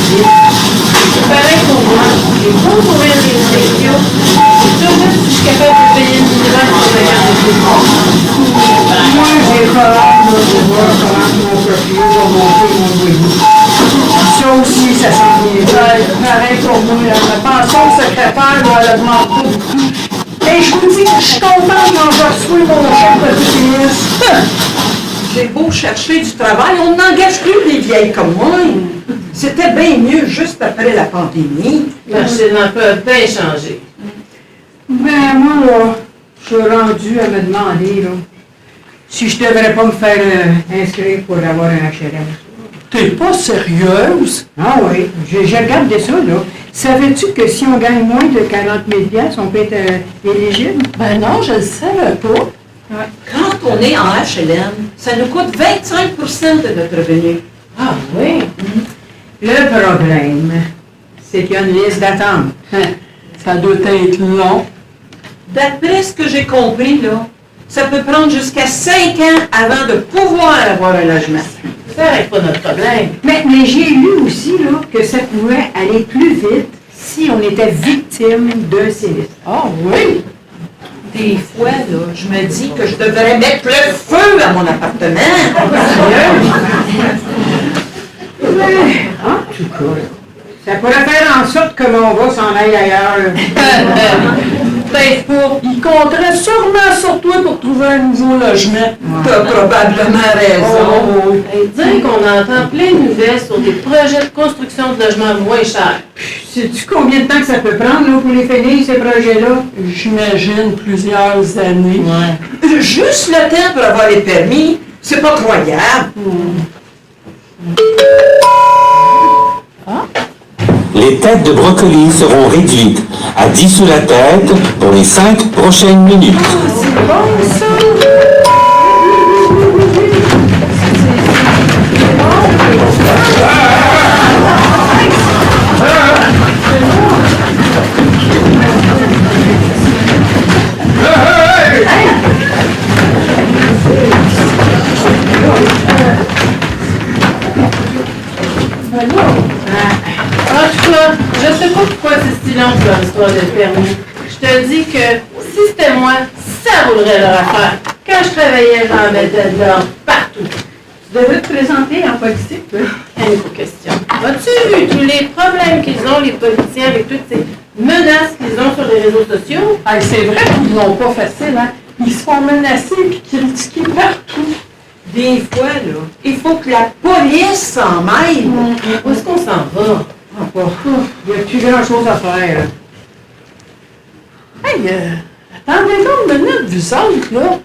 C'est pareil pour moi. J'ai beau courir les infections. C'est tout juste si je suis capable de payer le minimum pour la garde des enfants. Moi, j'ai pas hâte de voir comment mon proprio va monter mon loyer. Ça aussi, ça s'en vient. Pareil pour moi, la pension secrétaire doit augmenter beaucoup. Et je vous dis que je suis contente quand je reçois mon chèque de TPS. J'ai beau chercher du travail, on n'engage plus des vieilles comme moi. C'était bien mieux juste après la pandémie. Le marché de l'emploi a bien changé. Ben, moi, là, je suis rendue à me demander, là, si je devrais pas me faire inscrire pour avoir un HLM. T'es pas sérieuse? Ah oui, j'ai regardé ça, là. Savais-tu que si on gagne moins de 40 000 $, on peut être éligible? Ben non, je le savais pas. Quand on est en HLM, ça nous coûte 25% de notre revenu. Ah oui? Le problème, c'est qu'il y a une liste d'attente. Ça doit être long. D'après ce que j'ai compris, là, ça peut prendre jusqu'à 5 ans avant de pouvoir avoir un logement. Ça règle pas notre problème. Mais j'ai lu aussi, là, que ça pouvait aller plus vite si on était victime d'un sévice. Ah oui? Des fois, là, je me dis que je devrais mettre le feu à mon appartement. Mais, en tout cas, ça pourrait faire en sorte que mon gars s'en aille ailleurs. Peut-être pas. Il compterait sûrement sur toi pour trouver un nouveau logement. T'as probablement raison. Et dire qu'on entend plein de nouvelles sur des projets de construction de logements moins chers. Sais-tu combien de temps que ça peut prendre là, pour les finir, ces projets-là? J'imagine plusieurs années. Juste le temps pour avoir les permis, c'est pas croyable. Les têtes de brocoli seront réduites à 10 sous la tête pour les 5 prochaines minutes. C'est bon, ça! En tout cas, je sais pas pourquoi c'est si long pour l'histoire de permis. Je te dis que si c'était moi, ça roulerait leur affaire. Quand je travaillais, j'en mettais de l'ordre partout. Tu devrais te présenter en politique, toi. Une question. As-tu vu tous les problèmes qu'ils ont, les politiciens, avec toutes ces menaces qu'ils ont sur les réseaux sociaux? Hey, c'est vrai qu'ils l'ont pas facile, hein? Ils se font menacer et critiquer partout. Des fois, là, il faut que la police s'en mêle. Où est-ce qu'on s'en va? Il n'y a plus grand-chose à faire. Là. Hey, attendez donc une minute, vous autres, là.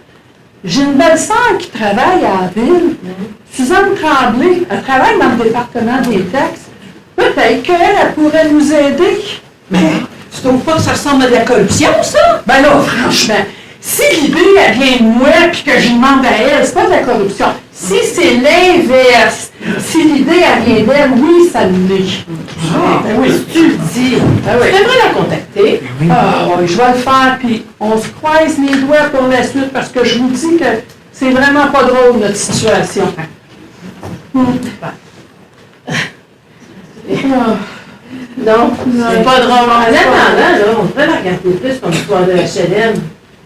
J'ai une belle-sœur qui travaille à la ville. Suzanne Tremblay, elle travaille dans le département des taxes. Peut-être qu'elle elle pourrait nous aider. Mais tu trouves pas que ça ressemble à de la corruption, ça? Ben là, franchement, si l'idée, elle vient de moi puis que je demande à elle, c'est pas de la corruption. Si c'est l'inverse, si l'idée, elle vient d'elle, oui, ça l'est. Ben oui, si tu le dis, tu devrais la contacter. Ah oui, je vais le faire, puis on se croise les doigts pour la suite parce que je vous dis que c'est vraiment pas drôle notre situation. Non, c'est pas drôle. En attendant, là, on devrait la regarder plus comme histoire de HLM.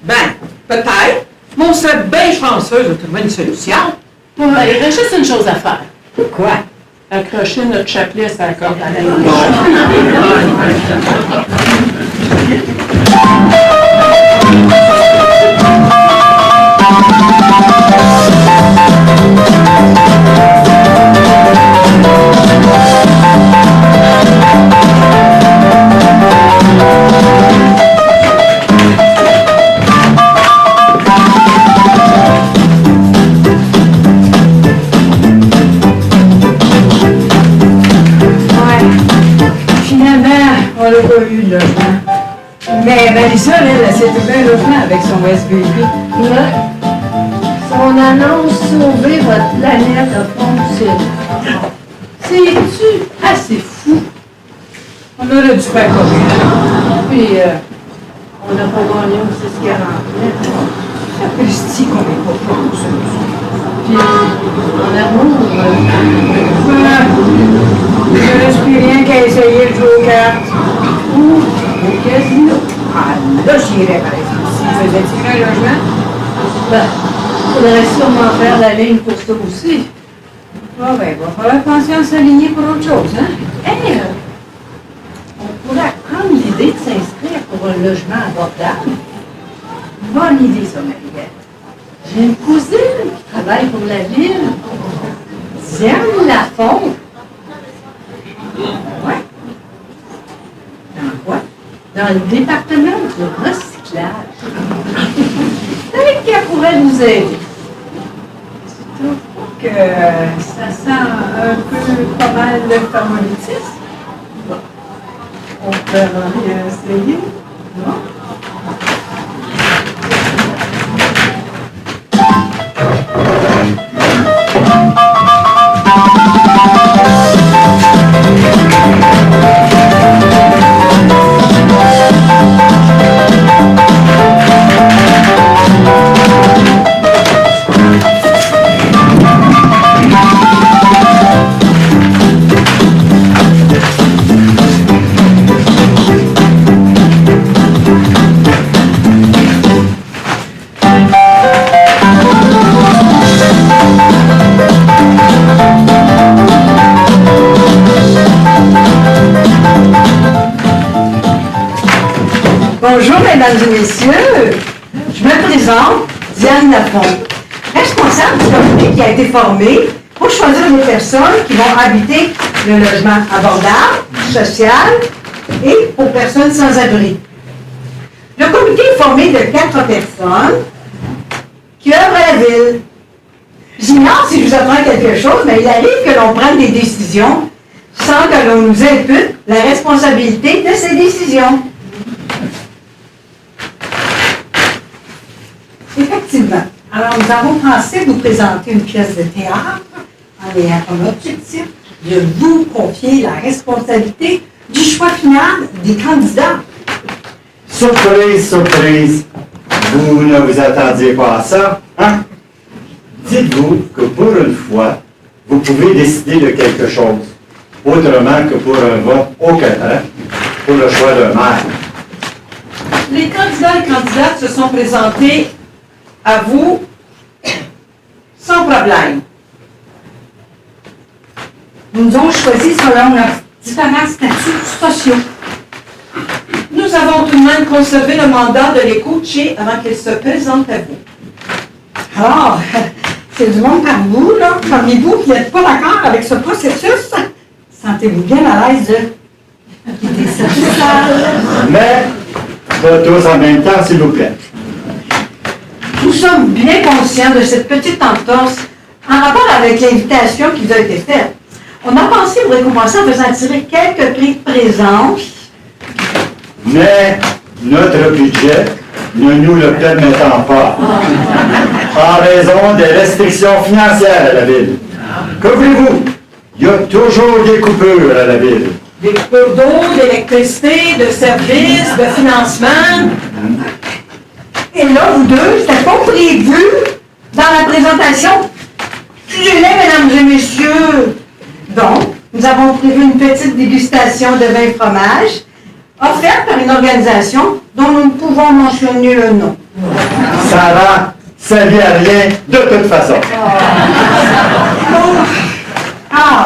Ben, peut-être. Mais on serait bien chanceuse de trouver une solution. Il reste juste une chose à faire. Quoi? Accrocher notre chapelet à la corde à la On n'a pas eu de logement. Mais Marisol, elle s'est trouvé un logement avec son SBP. Ouais. Son annonce Sauver votre planète a fonctionné. C'est-tu assez fou? On aurait dû faire comme elle. Puis, on n'a pas gagné au 6,49. Sapristi qu'on n'est pas pour Puis, en amour, J'ai respiré j'irais, par exemple. Si vous faisiez tirer un logement, Ben, faudrait sûrement faire la ligne pour ça aussi. ah ben, il va falloir penser à s'aligner pour autre chose, hein? Hey, on pourrait prendre l'idée de s'inscrire pour un logement abordable. Bonne idée, ça, Marie-Beth. J'ai une cousine qui travaille pour la ville. Diane Lafont. Ouais. Dans quoi? Dans le département du recyclage. Peut-être qu'elle pourrait nous aider. Tu trouves pas que ça sent un peu pas mal de formalitisme? On peut rien essayer, non? Bonjour, mesdames et messieurs. Je me présente, Diane Lafont, responsable du comité qui a été formé pour choisir les personnes qui vont habiter le logement abordable, social et pour personnes sans abri. Le comité est formé de 4 personnes qui œuvrent à la ville. J'ignore si je vous apprends quelque chose, mais il arrive que l'on prenne des décisions sans que l'on nous impute la responsabilité de ces décisions. Effectivement. Alors, nous avons pensé vous présenter une pièce de théâtre en ayant comme objectif de vous confier la responsabilité du choix final des candidats. Surprise, surprise! Vous ne vous attendiez pas à ça, hein? Dites-vous que pour une fois, vous pouvez décider de quelque chose, autrement que pour un vote au cadran pour le choix d'un maire. Les candidats et candidates se sont présentés à vous sans problème. Nous nous avons choisi selon leurs différents statuts sociaux. Nous avons tout de même conservé le mandat de les coacher avant qu'ils se présentent à vous. Alors, c'est du monde parmi vous qui n'êtes pas d'accord avec ce processus. Sentez-vous bien à l'aise de quitter cette salle? Mais, pas tous en même temps, s'il vous plaît. Nous sommes bien conscients de cette petite entorse en rapport avec l'invitation qui vous a été faite. On a pensé vous récompenser en faisant tirer quelques prix de présence. Mais, notre budget ne nous le permettant pas, en raison des restrictions financières à la ville. Que voulez-vous? Il y a toujours des coupures à la ville. Des coupures d'eau, d'électricité, de services, de financement. Et là, vous deux, c'était pas prévu dans la présentation. Suivez-les, mesdames et messieurs. Donc, nous avons prévu une petite dégustation de vin fromage offerte par une organisation dont nous ne pouvons mentionner le nom. Ça servait à rien de toute façon. Ah,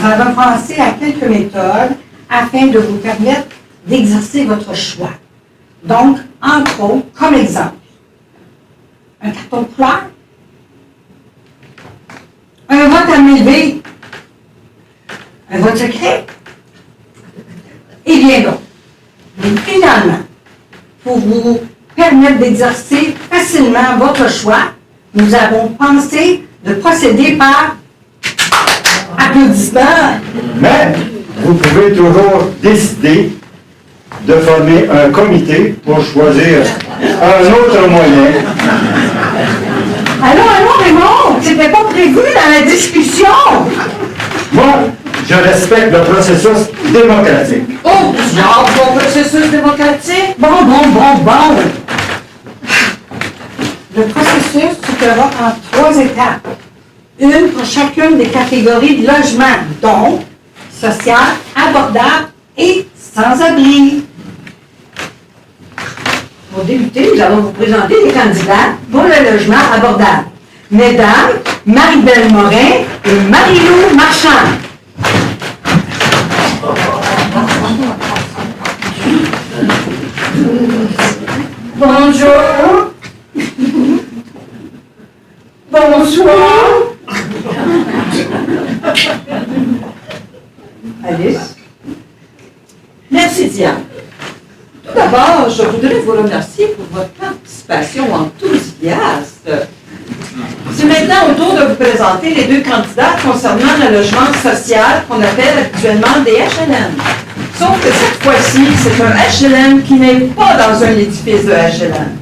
nous avons pensé à quelques méthodes afin de vous permettre d'exercer votre choix. Donc, entre autres, comme exemple, un carton de couleur, un vote à main levée, un vote secret, et bien d'autres. Mais finalement, pour vous permettre d'exercer facilement votre choix, nous avons pensé de procéder par applaudissements. Mais, vous pouvez toujours décider de former un comité pour choisir un autre moyen. Allons, Raymond, c'était pas prévu dans la discussion. Moi, je respecte le processus démocratique. Oh, diable, bon processus démocratique. Bon. Le processus se fera en 3 étapes. Une pour chacune des catégories de logement, donc social, abordable et sans-abri. Pour débuter, nous allons vous présenter les candidats pour le logement abordable. Mesdames, Marie-Belle Morin et Marie-Lou Marchand. Bonjour. Bonsoir. Alice. Merci, Diane. Tout d'abord, je voudrais vous remercier pour votre participation enthousiaste. C'est maintenant au tour de vous présenter les deux candidats concernant le logement social qu'on appelle habituellement des HLM. Sauf que cette fois-ci, c'est un HLM qui n'est pas dans un édifice de HLM.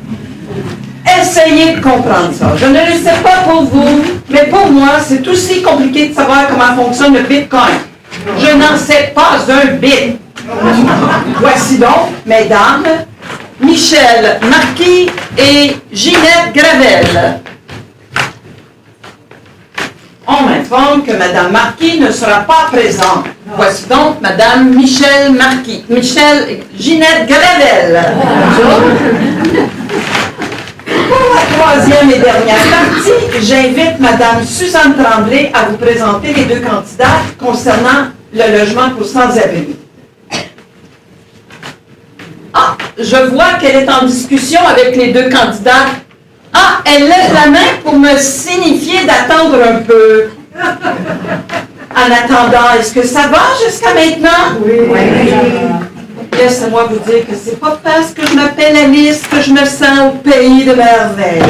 Essayez de comprendre ça. Je ne le sais pas pour vous, mais pour moi, c'est aussi compliqué de savoir comment fonctionne le Bitcoin. Je n'en sais pas un bit. Voici donc, mesdames, Michel Marquis et Ginette Gravel. On m'informe que Madame Marquis ne sera pas présente. Voici donc Madame Ginette Gravel. Pour la troisième et dernière partie, j'invite Madame Suzanne Tremblay à vous présenter les deux candidats concernant le logement pour sans-abri. Ah, je vois qu'elle est en discussion avec les deux candidats. Ah, elle lève la main pour me signifier d'attendre un peu. En attendant, est-ce que ça va jusqu'à maintenant? Oui. Laissez-moi vous dire que c'est pas parce que je m'appelle Alice que je me sens au pays de merveille.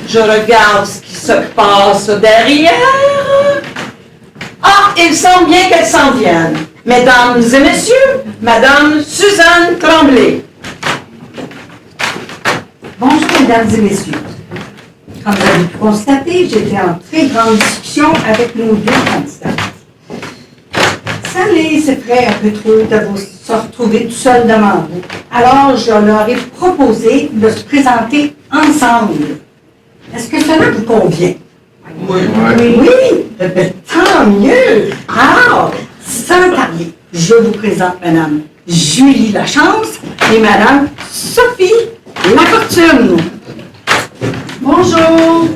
Je regarde ce qui se passe derrière. Ah, il semble bien qu'elles s'en viennent. Mesdames et messieurs, Madame Suzanne Tremblay. Bonjour, mesdames et messieurs. Comme vous avez pu constater, j'étais en très grande discussion avec nos deux candidats. Ça les effraie un peu trop de se retrouver tout seul devant vous. Alors, je leur ai proposé de se présenter ensemble. Est-ce que cela vous convient? Oui. Oui, ben, tant mieux. Alors, sans tarder, je vous présente Madame Julie Lachance et Madame Sophie Lafortune. Bonjour.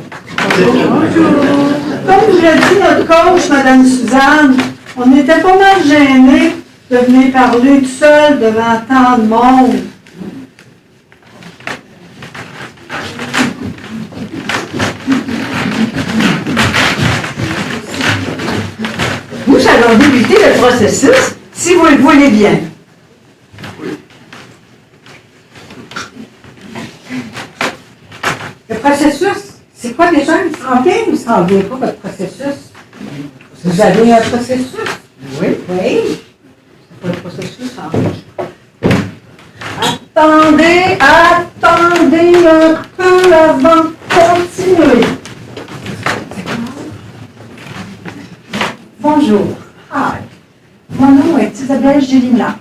Comme vous l'a dit notre coach, Madame Suzanne, on était pas mal gênés de venir parler tout seul devant tant de monde. Nous allons débuter le processus, si vous le voulez bien. Le processus, c'est quoi déjà? Il s'en vient ou il s'en vient pas, votre processus? Vous avez un processus? Oui. Oui. C'est pas le processus, en fait. Attendez un peu avant de continuer. Bonjour. Hi. Mon nom est Isabelle Gélina.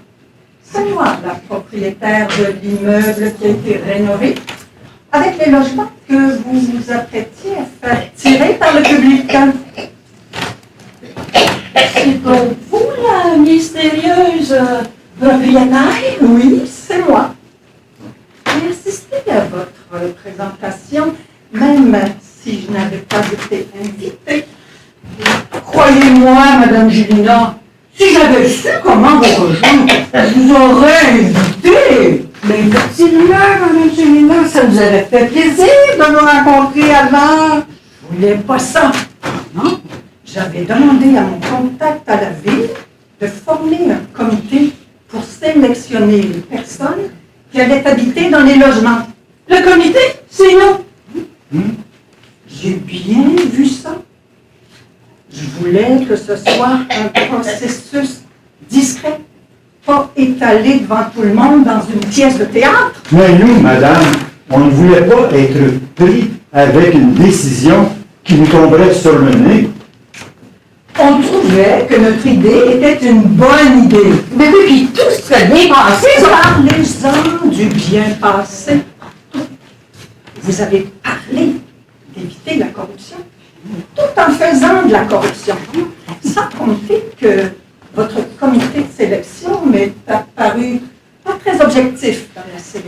C'est moi la propriétaire de l'immeuble qui a été rénové avec les logements que vous vous apprêtiez à faire tirer par le public. C'est donc vous la mystérieuse propriétaire? Oui, c'est moi. J'ai assisté à votre présentation, même si je n'avais pas été invitée. Croyez-moi, Madame Gélina, si j'avais su comment vous rejoindre, je vous aurais invité. Mais effectivement, Madame Gélina, ça nous aurait fait plaisir de vous rencontrer avant. Je voulais pas ça. Non? J'avais demandé à mon contact à la ville de former un comité pour sélectionner les personnes qui allaient habiter dans les logements. Le comité, c'est nous. J'ai bien vu ça. Je voulais que ce soit un processus discret, pas étalé devant tout le monde dans une pièce de théâtre. Mais nous, madame, on ne voulait pas être pris avec une décision qui nous tomberait sur le nez. On trouvait que notre idée était une bonne idée. Mais oui, puis tout se bien passé. Parlez-en du bien passé. Vous avez parlé d'éviter la corruption, tout en faisant de la corruption. Sans compter que votre comité de sélection m'est apparu pas très objectif dans la sélection.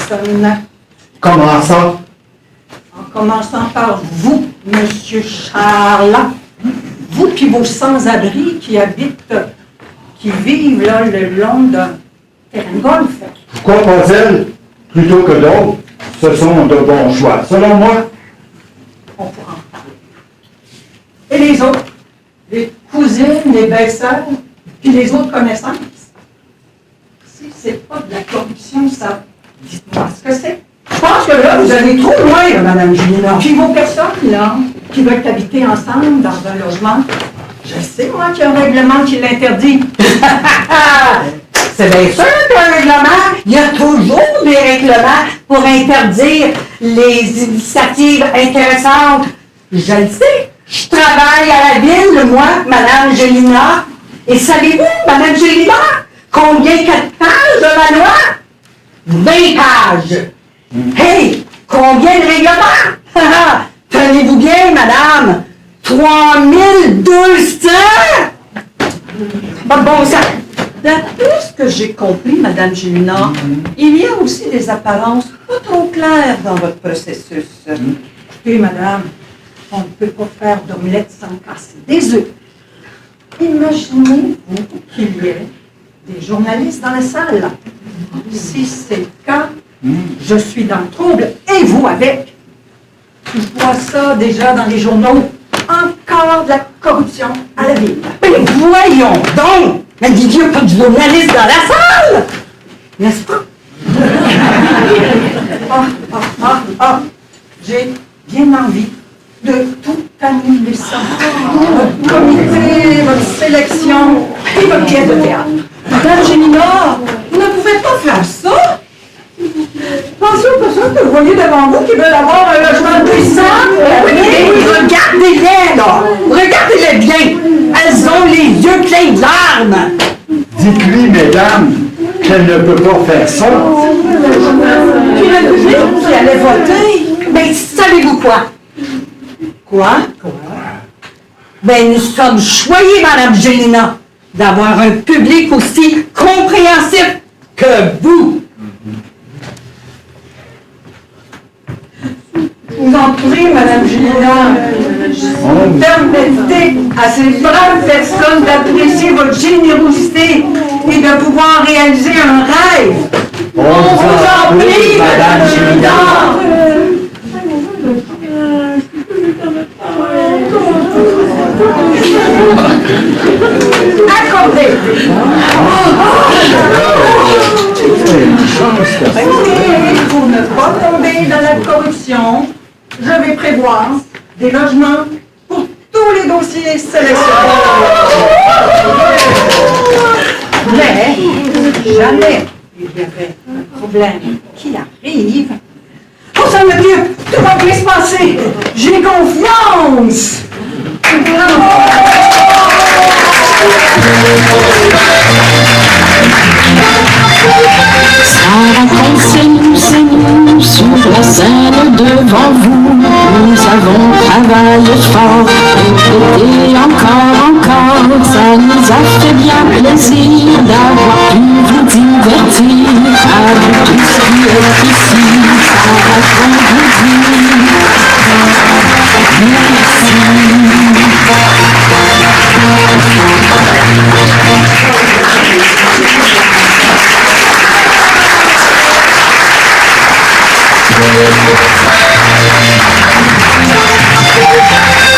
personne. Comment ça? En commençant par vous, Monsieur Charles. Vous qui vos sans-abri qui vivent là le long d'un terrain de golf. Pourquoi pas elle plutôt que d'autres? Ce sont de bons choix, selon moi. On pourra en parler. Et les autres? Les cousines, les belles-sœurs, puis les autres connaissances? Si c'est pas de la corruption, ça, dites-moi ce que c'est. Je pense que là, vous allez trop loin, là, Madame Gélina. Puis vos personnes, là, qui veulent habiter ensemble dans un logement, je sais, moi, qu'il y a un règlement qui l'interdit. C'est bien sûr qu'il y a un règlement. Il y a toujours des règlements pour interdire les initiatives intéressantes. Je le sais. Je travaille à la ville, moi, Madame Gélina. Et savez-vous, Madame Gélina, combien 4 pages de la loi? 20 pages. Hey, combien de règlements? Tenez-vous bien, Madame. 3200! Pas de bon sens. D'après ce que j'ai compris, Madame Gélina, il y a aussi des apparences pas trop claires dans votre processus. Écoutez, madame, on ne peut pas faire d'omelette sans casser des œufs. Imaginez-vous qu'il y ait des journalistes dans la salle. Si c'est le cas, je suis dans le trouble, et vous avec. Je vois ça déjà dans les journaux. Encore de la corruption à la ville. Mais voyons donc! Mais il n'y a pas de journaliste dans la salle! N'est-ce pas? J'ai bien envie de tout annuler ça. Votre comité, votre sélection et votre pièce de théâtre. Madame Gélina, vous ne pouvez pas faire ça. Pensez aux personnes que vous voyez devant vous qui veulent avoir un logement puissant. Regardez-les, là! Regardez-les bien! Elles ont les yeux pleins de larmes! Dites-lui, mesdames, qu'elle ne peut pas faire ça. Puis le public qui allait voter, ben, savez-vous quoi? Quoi? Ben, nous sommes choyés, Madame Gélina, d'avoir un public aussi compréhensif que vous. Vous en prie, Madame Gélina. Permettez à ces braves personnes d'apprécier votre générosité et de pouvoir réaliser un rêve. On vous en prie, Madame Gélina. Accordez. Et pour ne pas tomber dans la corruption, je vais prévoir des logements pour tous les dossiers sélectionnés. Mais jamais il y avait un problème qui arrive. Oh, ça me dit, tout va bien se passer. J'ai confiance. Sarah, c'est nous, sur la scène devant vous. Nous avons travaillé fort, répété encore. Ça nous a fait bien plaisir d'avoir pu vous divertir. Avec tout ce qui est ici, Sarah, qu'on vous dit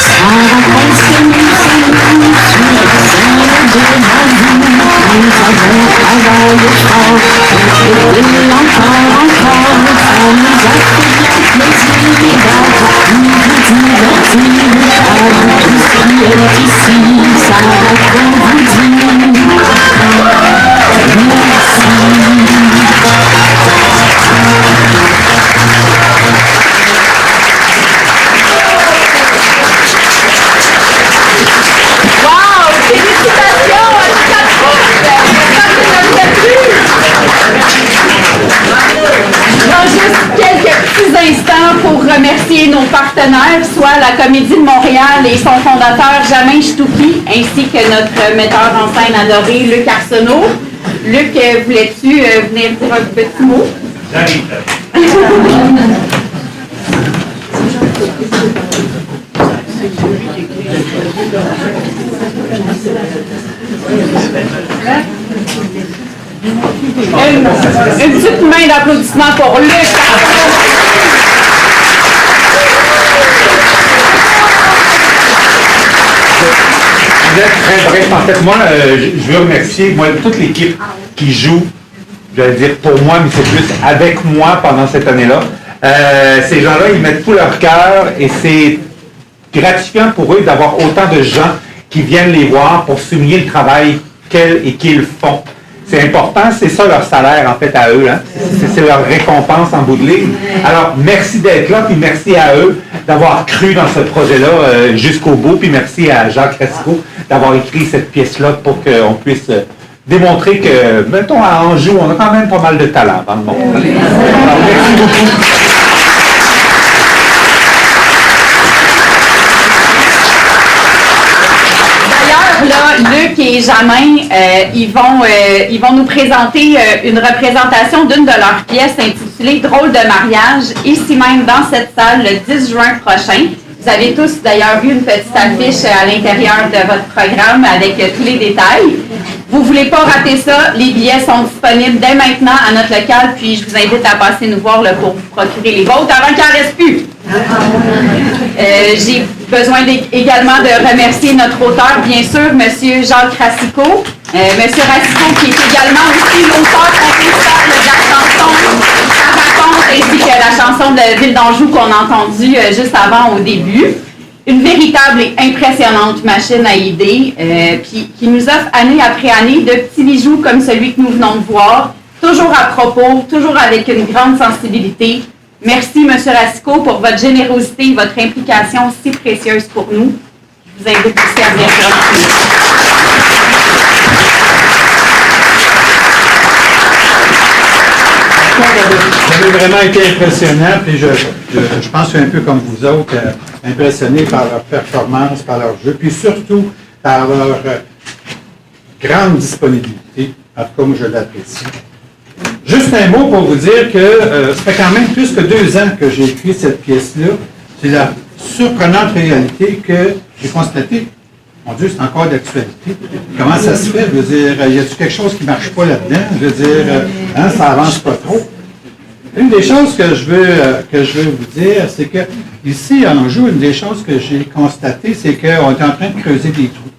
Sarah, c'est nous, sur la scène devant vous. Nous avons travaillé fort, répété encore. Ça nous a fait bien plaisir d'avoir pu vous divertir. Avec tout ce qui est ici, Sarah, qu'on vous dit pour remercier nos partenaires, soit la Comédie de Montréal et son fondateur, Jamin Chtouki, ainsi que notre metteur en scène adoré, Luc Arsenault. Luc, voulais-tu venir dire un petit mot? J'arrive. Une petite main d'applaudissement pour Luc. Vous êtes très bref. En fait, moi, je veux remercier toute l'équipe qui joue, je vais dire pour moi, mais c'est plus avec moi pendant cette année-là. Ces gens-là, ils mettent tout leur cœur et c'est gratifiant pour eux d'avoir autant de gens qui viennent les voir pour souligner le travail qu'elles et qu'ils font. C'est important, c'est ça leur salaire en fait à eux, hein? C'est leur récompense en bout de ligne. Alors merci d'être là, puis merci à eux d'avoir cru dans ce projet-là jusqu'au bout, puis merci à Jacques Racicot d'avoir écrit cette pièce-là pour qu'on puisse démontrer que, mettons à Anjou, on a quand même pas mal de talent dans le monde. Alors merci beaucoup. Là, Luc et Jamin, ils vont nous présenter une représentation d'une de leurs pièces intitulée « Drôle de mariage », ici même dans cette salle le 10 juin prochain. Vous avez tous d'ailleurs vu une petite affiche à l'intérieur de votre programme avec tous les détails. Vous ne voulez pas rater ça, les billets sont disponibles dès maintenant à notre local, puis je vous invite à passer nous voir là, pour vous procurer les vôtres avant qu'il n'en reste plus. J'ai besoin également de remercier notre auteur, bien sûr, M. Jacques Racicot. M. Racicot qui est également aussi l'auteur-compositeur de la chanson « Ça raconte » ainsi que la chanson de Ville d'Anjou qu'on a entendue juste avant au début. Une véritable et impressionnante machine à idées qui nous offre année après année de petits bijoux comme celui que nous venons de voir, toujours à propos, toujours avec une grande sensibilité. Merci, M. Racicot, pour votre générosité et votre implication si précieuse pour nous. Je vous invite aussi à bien faire. Vous avez vraiment été impressionnant, puis je pense un peu comme vous autres, impressionné par leur performance, par leur jeu, puis surtout par leur grande disponibilité. En tout cas, moi, je l'apprécie. Juste un mot pour vous dire que ça fait quand même plus que 2 ans que j'ai écrit cette pièce-là. C'est la surprenante réalité que j'ai constatée. Mon Dieu, c'est encore d'actualité. Comment ça se fait? Je veux dire, y a-t-il quelque chose qui ne marche pas là-dedans? Je veux dire, ça avance pas trop. Une des choses que je veux vous dire, c'est que ici, à Anjou, une des choses que j'ai constatées, c'est qu'on est en train de creuser des trous.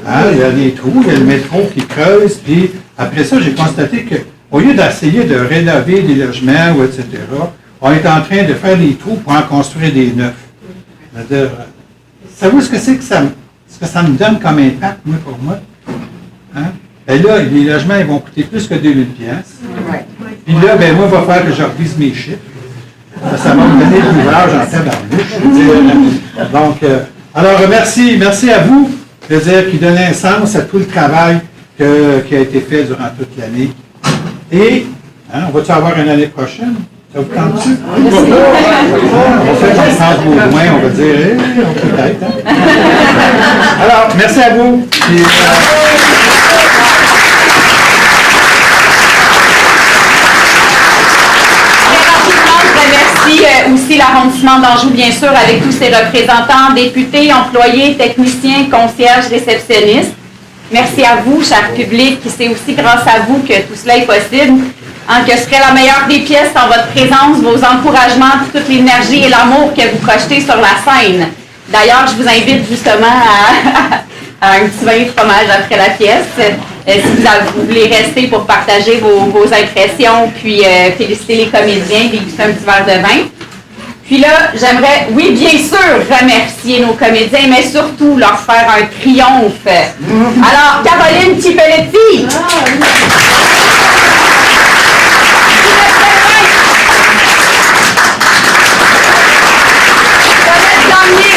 Hein? Il y a des trous, il y a le métro qui creuse, puis après ça, j'ai constaté qu'au lieu d'essayer de rénover des logements, ou etc., on est en train de faire des trous pour en construire des neufs. C'est-à-dire, savez-vous ce que c'est que ça me donne comme impact, moi, pour moi? Hein? Et là, les logements, ils vont coûter plus que 2000 pièces. Puis là, ben moi, il va falloir que je revise mes chiffres. Ça va me donner de l'ouvrage en tabarnouche. Donc, alors, merci à vous, je veux dire, qui donne un sens à tout le travail qui a été fait durant toute l'année. Et, on va-tu avoir une année prochaine? Ça vous tente-tu? On va faire un sens Baudouin, on va dire, peut-être. Hein? Alors, merci à vous. Puis, aussi l'arrondissement d'Anjou, bien sûr, avec tous ses représentants, députés, employés, techniciens, concierges, réceptionnistes. Merci à vous, cher public, qui c'est aussi grâce à vous que tout cela est possible. Que ce serait la meilleure des pièces en votre présence, vos encouragements, toute l'énergie et l'amour que vous projetez sur la scène. D'ailleurs, je vous invite justement à un petit vin de fromage après la pièce. Si vous voulez rester pour partager vos impressions, puis féliciter les comédiens, déguster un petit verre de vin. Puis là, j'aimerais, oui, bien sûr, remercier nos comédiens, mais surtout leur faire un triomphe. Alors, Caroline Tipelletti. Gagné